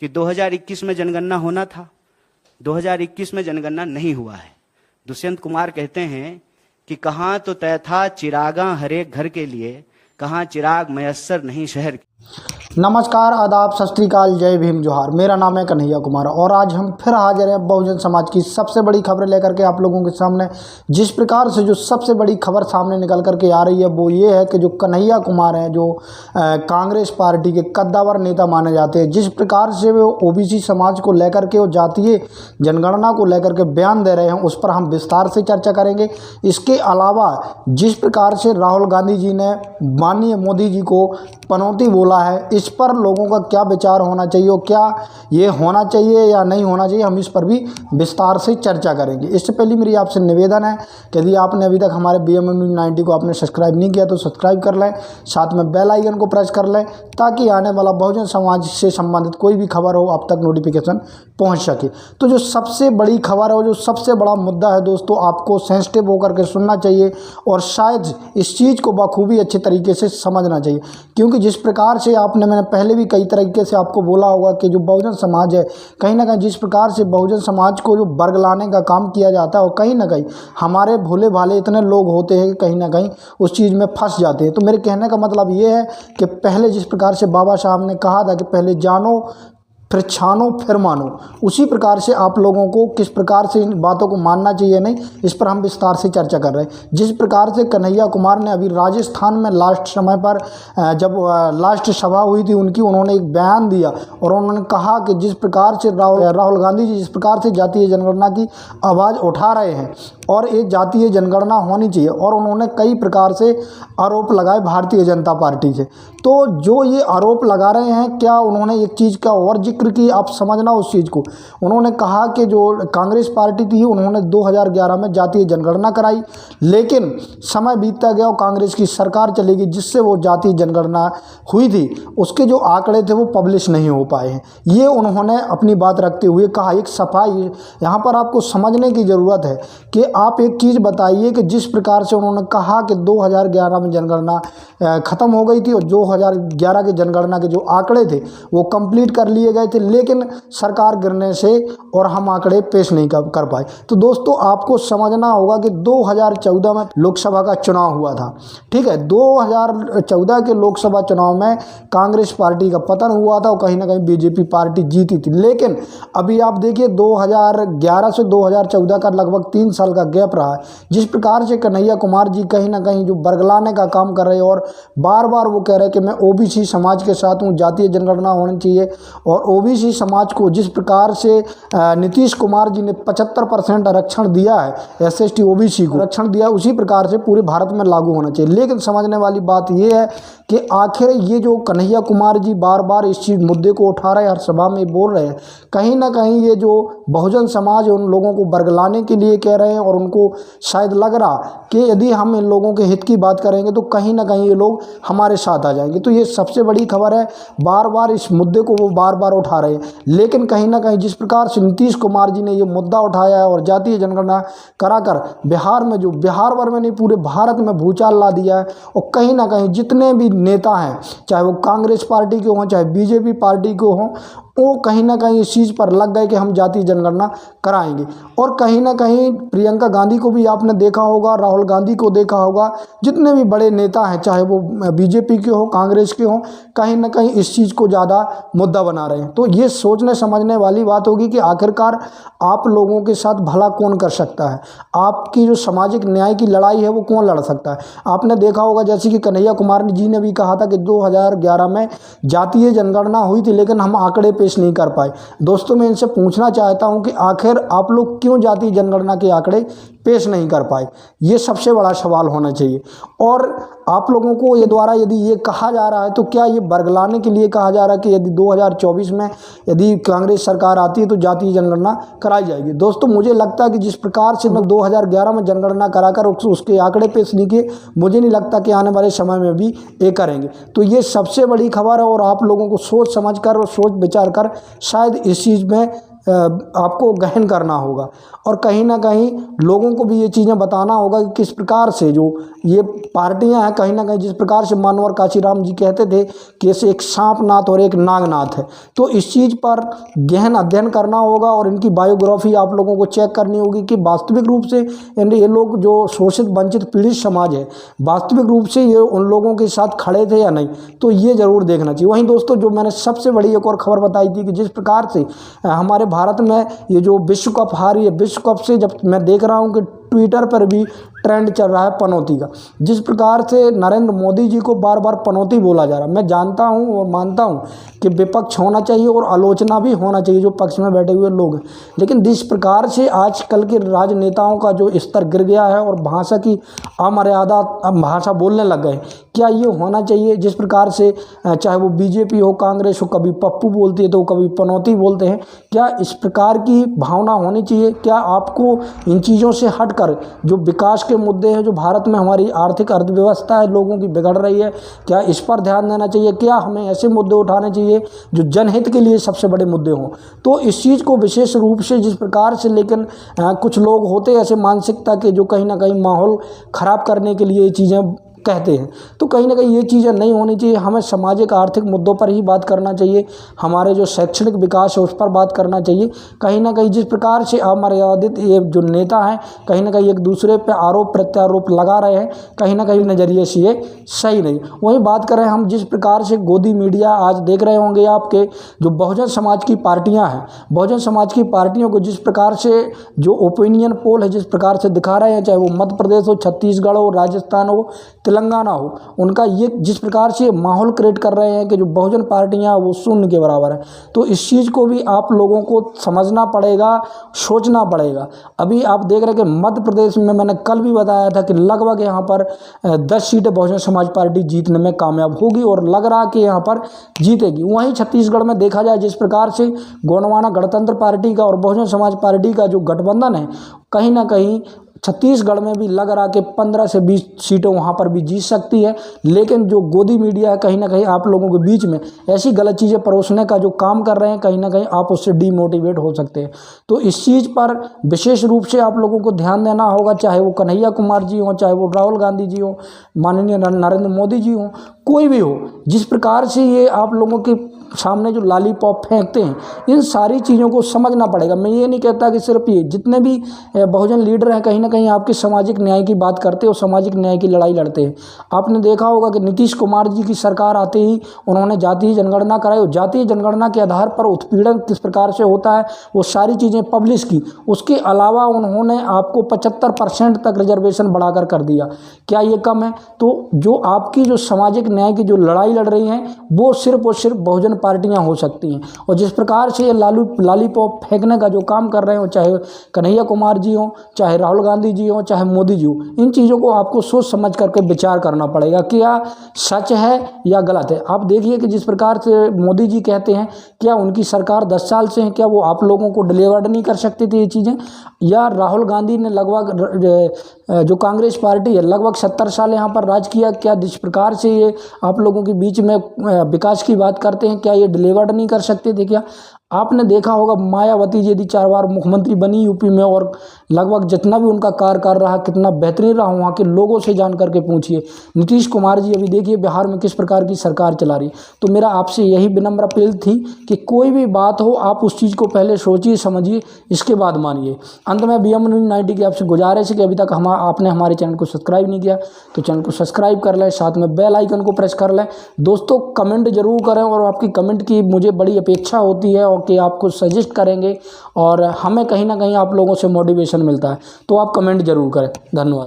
कि 2021 में जनगणना होना था, 2021 में जनगणना नहीं हुआ है। दुष्यंत कुमार कहते हैं कि कहाँ तो तय था चिरागा हरेक घर के लिए, कहाँ चिराग मयस्सर नहीं शहर के। नमस्कार, आदाब, सत श्री अकाल, जय भीम, जोहार। मेरा नाम है कन्हैया कुमार और आज हम फिर हाजिर हैं बहुजन समाज की सबसे बड़ी खबरें लेकर के आप लोगों के सामने। जिस प्रकार से जो सबसे बड़ी खबर सामने निकल करके आ रही है वो ये है कि जो कन्हैया कुमार हैं, जो कांग्रेस पार्टी के कद्दावर नेता माने जाते हैं, जिस प्रकार से वो ओबीसी समाज को लेकर के और जातीय जनगणना को लेकर के बयान दे रहे हैं, उस पर हम विस्तार से चर्चा करेंगे। इसके अलावा जिस प्रकार से राहुल गांधी जी ने माननीय मोदी जी को पनौती बोला है, इस पर लोगों का क्या विचार होना चाहिए और क्या ये होना चाहिए या नहीं होना चाहिए, हम इस पर भी विस्तार से चर्चा करेंगे। इससे पहले मेरी आपसे निवेदन है कि यदि आपने अभी तक हमारे BMM News 90 को आपने सब्सक्राइब नहीं किया तो सब्सक्राइब कर लें, साथ में बेल आइकन को प्रेस कर लें ताकि आने वाला बहुजन समाज से संबंधित कोई भी खबर हो आप तक नोटिफिकेशन पहुँच सके। तो जो सबसे बड़ी खबर है और जो सबसे बड़ा मुद्दा है दोस्तों, आपको सेंसिटिव होकर के सुनना चाहिए और शायद इस चीज़ को बखूबी अच्छे तरीके से समझना चाहिए, क्योंकि जिस प्रकार से मैंने पहले भी कई तरीके से आपको बोला होगा कि जो बहुजन समाज है, कहीं ना कहीं जिस प्रकार से बहुजन समाज को जो वर्ग लाने का काम किया जाता है और कहीं ना कहीं हमारे भोले भाले इतने लोग होते हैं कि कहीं ना कहीं उस चीज़ में फंस जाते हैं। तो मेरे कहने का मतलब ये है कि पहले जिस प्रकार से बाबा साहब ने कहा था कि पहले जानो फिर छानो फिर मानो, उसी प्रकार से आप लोगों को किस प्रकार से इन बातों को मानना चाहिए नहीं, इस पर हम विस्तार से चर्चा कर रहे हैं। जिस प्रकार से कन्हैया कुमार ने अभी राजस्थान में लास्ट समय पर जब लास्ट सभा हुई थी उनकी, उन्होंने एक बयान दिया और उन्होंने कहा कि जिस प्रकार से राहुल गांधी जी जिस प्रकार से जातीय जनगणना की आवाज़ उठा रहे हैं और ये जातीय जनगणना होनी चाहिए, और उन्होंने कई प्रकार से आरोप लगाए भारतीय जनता पार्टी से। तो जो ये आरोप लगा रहे हैं, क्या उन्होंने एक चीज़ का और जिक्र की, आप समझना उस चीज़ को। उन्होंने कहा कि जो कांग्रेस पार्टी थी उन्होंने 2011 में जातीय जनगणना कराई, लेकिन समय बीतता गया और कांग्रेस की सरकार चली गई, जिससे वो जातीय जनगणना हुई थी उसके जो आंकड़े थे वो पब्लिश नहीं हो पाए हैं। ये उन्होंने अपनी बात रखते हुए कहा। एक सफाई यहाँ पर आपको समझने की ज़रूरत है कि आप एक चीज़ बताइए कि जिस प्रकार से उन्होंने कहा कि 2011 में जनगणना ख़त्म हो गई थी और 2011 के जनगणना के जो आंकड़े थे वो कंप्लीट कर लिए गए थे, लेकिन सरकार गिरने से और हम आंकड़े पेश नहीं कर पाए। तो दोस्तों आपको समझना होगा कि 2014 में लोकसभा का चुनाव हुआ था, ठीक है। 2014 के लोकसभा चुनाव में कांग्रेस पार्टी का पतन हुआ था और कहीं ना कहीं बीजेपी पार्टी जीती थी। लेकिन अभी आप देखिए 2011 से 2014 का लगभग 3 साल का गैप रहा है। जिस प्रकार से कन्हैया कुमार जी कहीं ना कहीं जो बरगलाने का काम कर रहे हैं और बार बार वो कह रहे हैं कि मैं ओबीसी समाज के साथ हूँ, जातीय जनगणना होनी चाहिए, और ओबीसी समाज को जिस प्रकार से नीतीश कुमार जी ने 75% आरक्षण दिया है, SST OBC को आरक्षण दिया, उसी प्रकार से पूरे भारत में लागू होना चाहिए। लेकिन समझने वाली बात यह है कि आखिर ये जो कन्हैया कुमार जी बार बार इस चीज़ मुद्दे को उठा रहे हैं, हर सभा में बोल रहे हैं, कहीं ना कहीं ये जो बहुजन समाज उन लोगों को बरगलाने के लिए कह रहे हैं और उनको शायद लग रहा कि यदि हम इन लोगों के हित की बात करेंगे तो कहीं ना कहीं ये लोग हमारे साथ आ जाएंगे। तो ये सबसे बड़ी खबर है, बार बार इस मुद्दे को वो बार बार उठा रहे हैं। लेकिन कहीं ना कहीं जिस प्रकार से नीतीश कुमार जी ने ये मुद्दा उठाया है और जातीय जनगणना कराकर बिहार में, जो बिहार भर में नहीं पूरे भारत में भूचाल ला दिया है, और कहीं ना कहीं जितने भी नेता हैं, चाहे वो कांग्रेस पार्टी के हों चाहे बीजेपी पार्टी के हों, वो कहीं ना कहीं इस चीज़ पर लग गए कि हम जातीय जनगणना कराएंगे। और कहीं ना कहीं प्रियंका गांधी को भी आपने देखा होगा, राहुल गांधी को देखा होगा, जितने भी बड़े नेता हैं चाहे वो बीजेपी के हो कांग्रेस के हों, कहीं ना कहीं इस चीज़ को ज़्यादा मुद्दा बना रहे हैं। तो ये सोचने समझने वाली बात होगी कि आखिरकार आप लोगों के साथ भला कौन कर सकता है, आपकी जो सामाजिक न्याय की लड़ाई है वो कौन लड़ सकता है। आपने देखा होगा जैसे कि कन्हैया कुमार जी ने भी कहा था कि 2011 में जातीय जनगणना हुई थी लेकिन हम आंकड़े पेश नहीं कर पाए। दोस्तों मैं इनसे पूछना चाहता हूं कि आखिर आप लोग क्यों जातीय जनगणना के आंकड़े पेश नहीं कर पाए, ये सबसे बड़ा सवाल होना चाहिए। और आप लोगों को ये द्वारा यदि ये कहा जा रहा है तो क्या ये बरगलाने के लिए कहा जा रहा है कि यदि 2024 में यदि कांग्रेस सरकार आती है तो जातीय जनगणना कराई जाएगी। दोस्तों मुझे लगता है कि जिस प्रकार से 2011 में जनगणना कराकर उसके आंकड़े पेश नहीं किए, मुझे नहीं लगता कि आने वाले समय में भी ये करेंगे। तो ये सबसे बड़ी खबर है और आप लोगों को सोच समझ कर और सोच विचार कर शायद इस चीज़ में आपको गहन करना होगा और कहीं ना कहीं लोगों को भी ये चीज़ें बताना होगा कि किस प्रकार से जो ये पार्टियां हैं, कहीं ना कहीं जिस प्रकार से मानवर काशीराम जी कहते थे कि ऐसे एक सांपनाथ और एक नागनाथ है, तो इस चीज़ पर गहन अध्ययन करना होगा और इनकी बायोग्राफी आप लोगों को चेक करनी होगी कि वास्तविक रूप से ये लोग जो शोषित वंचित पीड़ित समाज है, वास्तविक रूप से ये उन लोगों के साथ खड़े थे या नहीं, तो ये ज़रूर देखना चाहिए। वहीं दोस्तों, जो मैंने सबसे बड़ी एक और खबर बताई थी कि जिस प्रकार से हमारे भारत में ये जो विश्व कप हारी है, विश्व कप से जब मैं देख रहा हूँ कि ट्विटर पर भी ट्रेंड चल रहा है पनौती का, जिस प्रकार से नरेंद्र मोदी जी को बार बार पनौती बोला जा रहा है। मैं जानता हूं और मानता हूं कि विपक्ष होना चाहिए और आलोचना भी होना चाहिए जो पक्ष में बैठे हुए लोग हैं, लेकिन जिस प्रकार से आजकल के राजनेताओं का जो स्तर गिर गया है और भाषा की अमर्यादा भाषा बोलने लग गए, क्या ये होना चाहिए? जिस प्रकार से चाहे वो बीजेपी हो, कांग्रेस हो, कभी पप्पू बोलती है तो कभी पनौती बोलते हैं, क्या इस प्रकार की भावना होनी चाहिए? क्या आपको इन चीज़ों से हटकर जो विकास के मुद्दे हैं, जो भारत में हमारी आर्थिक अर्थव्यवस्था है लोगों की बिगड़ रही है, क्या इस पर ध्यान देना चाहिए? क्या हमें ऐसे मुद्दे उठाने चाहिए जो जनहित के लिए सबसे बड़े मुद्दे हों? तो इस चीज़ को विशेष रूप से जिस प्रकार से, लेकिन कुछ लोग होते हैं ऐसे मानसिकता के जो कहीं ना कहीं माहौल ख़राब करने के लिए ये चीज़ें कहते हैं, तो कहीं ना कहीं ये चीज़ें नहीं होनी चाहिए। हमें सामाजिक आर्थिक मुद्दों पर ही बात करना चाहिए, हमारे जो शैक्षणिक विकास है उस पर बात करना चाहिए। कहीं ना कहीं जिस प्रकार से अमर्यादित ये जो नेता हैं कहीं ना कहीं एक दूसरे पे आरोप प्रत्यारोप लगा रहे हैं, कहीं ना कहीं नज़रिए से ये सही नहीं। वहीं बात करें हम जिस प्रकार से गोदी मीडिया, आज देख रहे होंगे आपके जो बहुजन समाज की पार्टियाँ हैं, बहुजन समाज की पार्टियों को जिस प्रकार से जो ओपिनियन पोल है जिस प्रकार से दिखा रहे हैं, चाहे वो मध्य प्रदेश हो, छत्तीसगढ़ हो, राजस्थान हो, तेलंगाना हो, उनका ये जिस प्रकार से माहौल क्रिएट कर रहे हैं कि जो बहुजन पार्टियां वो शून्य के बराबर है, तो इस चीज़ को भी आप लोगों को समझना पड़ेगा, सोचना पड़ेगा। अभी आप देख रहे हैं कि मध्य प्रदेश में मैंने कल भी बताया था कि लगभग यहाँ पर 10 सीटें बहुजन समाज पार्टी जीतने में कामयाब होगी और लग रहा कि यहाँ पर जीतेगी। वहीं छत्तीसगढ़ में देखा जाए जिस प्रकार से गोंडवाना गणतंत्र पार्टी का और बहुजन समाज पार्टी का जो गठबंधन है, कहीं ना कहीं छत्तीसगढ़ में भी लग रहा कि 15 से 20 सीटें वहाँ पर भी जीत सकती है। लेकिन जो गोदी मीडिया है कहीं ना कहीं आप लोगों के बीच में ऐसी गलत चीज़ें परोसने का जो काम कर रहे हैं, कहीं ना कहीं आप उससे डीमोटिवेट हो सकते हैं। तो इस चीज़ पर विशेष रूप से आप लोगों को ध्यान देना होगा, चाहे वो कन्हैया कुमार जी हों, चाहे वो राहुल गांधी जी हों, माननीय नरेंद्र मोदी जी हों, कोई भी हो। जिस प्रकार से ये आप लोगों के सामने जो लॉलीपॉप फेंकते हैं, इन सारी चीज़ों को समझना पड़ेगा। मैं ये नहीं कहता कि सिर्फ ये, जितने भी बहुजन लीडर हैं कहीं ना कहीं आपके सामाजिक न्याय की बात करते हैं और सामाजिक न्याय की लड़ाई लड़ते हैं। आपने देखा होगा कि नीतीश कुमार जी की सरकार आते ही उन्होंने जातीय जनगणना कराई और जातीय जनगणना के आधार पर उत्पीड़न किस प्रकार से होता है वो सारी चीज़ें पब्लिश की। उसके अलावा उन्होंने आपको 75% तक रिजर्वेशन बढ़ाकर कर दिया। क्या ये कम है? तो जो आपकी जो सामाजिक न्याय की जो लड़ाई लड़ रही हैं वो सिर्फ और सिर्फ बहुजन पार्टियां हो सकती हैं। और जिस प्रकार से ये लॉलीपॉप फेंकने का जो काम कर रहे हो, चाहे कन्हैया कुमार जी हो, चाहे राहुल गांधी जी हो, चाहे मोदी जी हो, इन चीज़ों को आपको सोच समझ करके विचार करना पड़ेगा, क्या सच है या गलत है। आप देखिए कि जिस प्रकार से मोदी जी कहते हैं, क्या उनकी सरकार 10 साल से है, क्या वो आप लोगों को डिलीवर्ड नहीं कर सकती थी ये चीज़ें? या राहुल गांधी ने लगभग जो कांग्रेस पार्टी है लगभग 70 साल यहाँ पर राज किया, क्या जिस प्रकार से ये आप लोगों के बीच में विकास की बात करते हैं, क्या ये डिलीवर्ड नहीं कर सकते थे? क्या आपने देखा होगा मायावती जी यदि 4 बार मुख्यमंत्री बनी यूपी में और लगभग जितना भी उनका कार्यकाल रहा कितना बेहतरीन रहा, वहाँ के लोगों से जान करके पूछिए। नीतीश कुमार जी अभी देखिए बिहार में किस प्रकार की सरकार चला रही। तो मेरा आपसे यही विनम्र अपील थी कि कोई भी बात हो आप उस चीज़ को पहले सोचिए समझिए, इसके बाद मानिए। अंत में BM News 90 की आपसे गुजारिश है कि अभी तक आपने हमारे चैनल को सब्सक्राइब नहीं किया तो चैनल को सब्सक्राइब कर लें, साथ में बेल आइकन को प्रेस कर लें। दोस्तों कमेंट जरूर करें और आपकी कमेंट की मुझे बड़ी अपेक्षा होती है और कि आपको सजेस्ट करेंगे और हमें कहीं ना कहीं आप लोगों से मोटिवेशन मिलता है। तो आप कमेंट जरूर करें। धन्यवाद।